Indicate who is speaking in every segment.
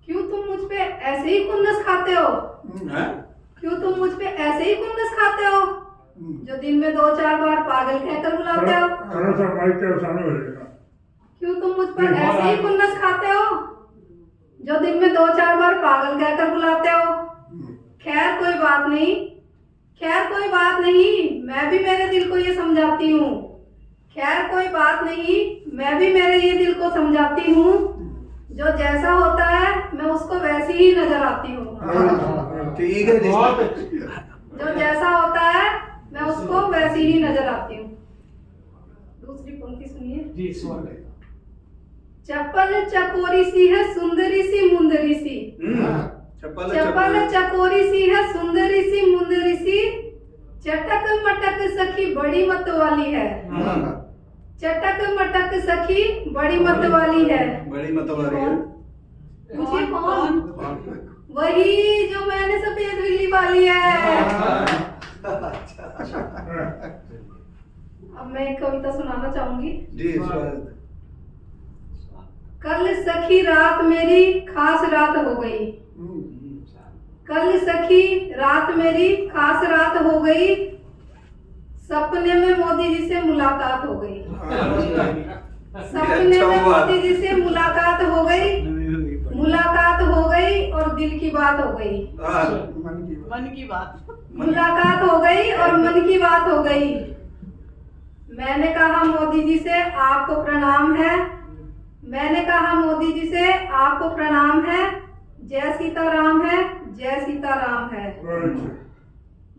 Speaker 1: क्यों तुम मुझ पे ऐसे ही खुन्नस खाते हो? क्यों तुम मुझ पे ऐसे ही खुन्नस खाते हो जो दिन में 2-4 बार पागल कहकर बुलाते हो? क्यों तुम मुझ पर ऐसे ही खुन्नस खाते हो जो दिन में 2-4 बार पागल कहकर बुलाते हो? खैर कोई बात नहीं, खैर कोई बात नहीं, मैं भी मेरे दिल को ये समझाती हूँ। खैर कोई बात नहीं, मैं भी मेरे ये दिल को समझाती हूँ। जो जैसा होता है मैं उसको वैसी ही नजर आती हूँ।
Speaker 2: ठीक है,
Speaker 1: जो जैसा होता है मैं उसको वैसी ही नजर आती हूँ। दूसरी पंक्ति सुनिए
Speaker 3: जी। स्वर
Speaker 1: चप्पल चकोरी सी है सुंदरी सी मुंदरी सी। चप्पल चकोरी सी है सुंदरी सी मुंदरी सी। चटक मटक सखी बड़ी मत वाली है। चटक मटक सखी बड़ी मत वाली है।
Speaker 2: बड़ी मत वाली है।
Speaker 1: पूछिए कौन? वही जो मैंने सफेद बिल्ली पाली है। अब मैं एक कविता सुनाना चाहूंगी
Speaker 2: जी।
Speaker 1: कल सखी रात मेरी खास रात हो गई। कल सखी रात मेरी खास रात हो गई। सपने में मोदी जी से मुलाकात हो गई। सपने में मोदी जी से मुलाकात हो गई। मुलाकात हो गई और दिल की बात हो गई।
Speaker 4: मन की बात।
Speaker 1: मुलाकात हो गई और मन की बात हो गई। मैंने कहा मोदी जी से आपको प्रणाम है। मैंने कहा मोदी जी से आपको प्रणाम है। जय सीताराम है, जय सीताराम है।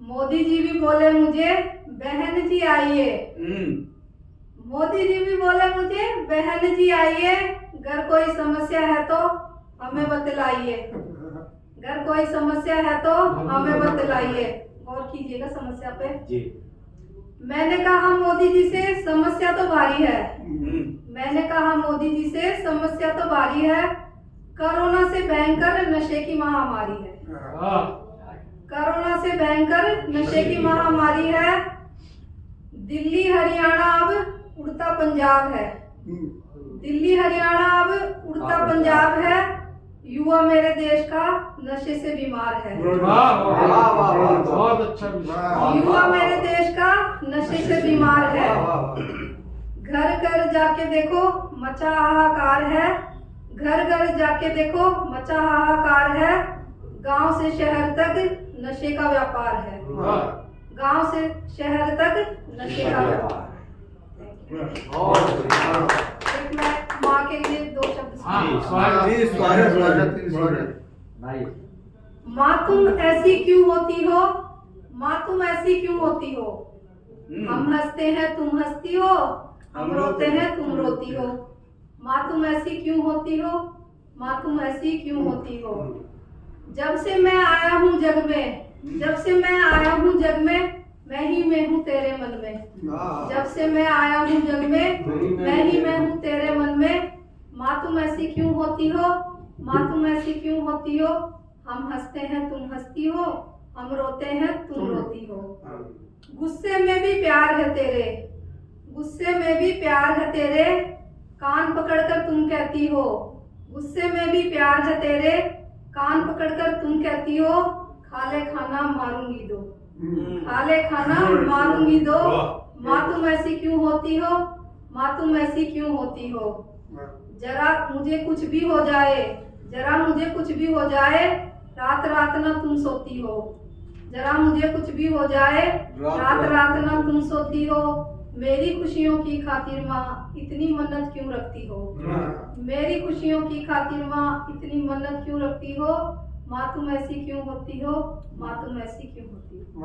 Speaker 1: मोदी जी भी बोले मुझे बहन जी आइए। मोदी जी भी बोले मुझे बहन जी आइए। अगर कोई समस्या है तो हमें बतलाइए। अगर कोई समस्या है तो हमें बतलाइए। और कीजिएगा समस्या पे
Speaker 3: जी।
Speaker 1: मैंने कहा मोदी जी से समस्या तो भारी है। मैंने कहा मोदी जी से समस्या तो भारी है। कोरोना से भयंकर नशे की महामारी है। कोरोना से भयंकर नशे की महामारी है। दिल्ली हरियाणा अब उड़ता पंजाब है। दिल्ली हरियाणा अब उड़ता पंजाब है। युवा मेरे देश का नशे से बीमार है।
Speaker 3: बहुत अच्छा।
Speaker 1: युवा मेरे देश का नशे से बीमार है। घर घर जाके देखो मचा हाहाकार है। घर घर जाके देखो मचा हाहाकार है। गांव से शहर तक नशे का व्यापार है। गांव से शहर तक नशे का व्यापार है। एक मैं माँ के लिए 2 शब्द माँ तुम ऐसी क्यों होती हो? माँ तुम ऐसी क्यों होती हो? हम हंसते हैं तुम हंसती हो। हम रोते हैं तुम रोती हो। माँ तुम ऐसी क्यों होती हो? माँ तुम ऐसी क्यों होती हो? जब से मैं आया हूँ जग में, जब से मैं आया हूँ जग में, मैं ही मैं हूँ तेरे मन में। जब से मैं आया हूँ जग में, मैं ही मैं हूँ तेरे मन में। माँ तुम ऐसी क्यों होती हो? माँ तुम ऐसी क्यों होती हो? हम हंसते हैं तुम हंसती हो। हम रोते हैं तुम रोती हो। गुस्से में भी प्यार है तेरे। गुस्से में भी प्यार है तेरे। कान पकड़कर तुम कहती हो। गुस्से में भी प्यार है तेरे। कान पकड़कर तुम कहती हो खाले खाना मारूंगी दो। खाले खाना मारूंगी दो। माँ तुम ऐसी क्यों होती हो? माँ तुम ऐसी क्यों होती हो? जरा मुझे कुछ भी हो जाए, जरा मुझे कुछ भी हो जाए, रात रात ना तुम सोती हो। जरा मुझे कुछ भी हो जाए, रात रात ना तुम सोती हो। मेरी खुशियों की खातिर माँ इतनी मन्नत क्यों रखती हो? मेरी खुशियों की खातिर माँ इतनी मन्नत क्यों रखती हो? माँ तुम ऐसी क्यों होती हो? माँ तुम ऐसी क्यों होती हो?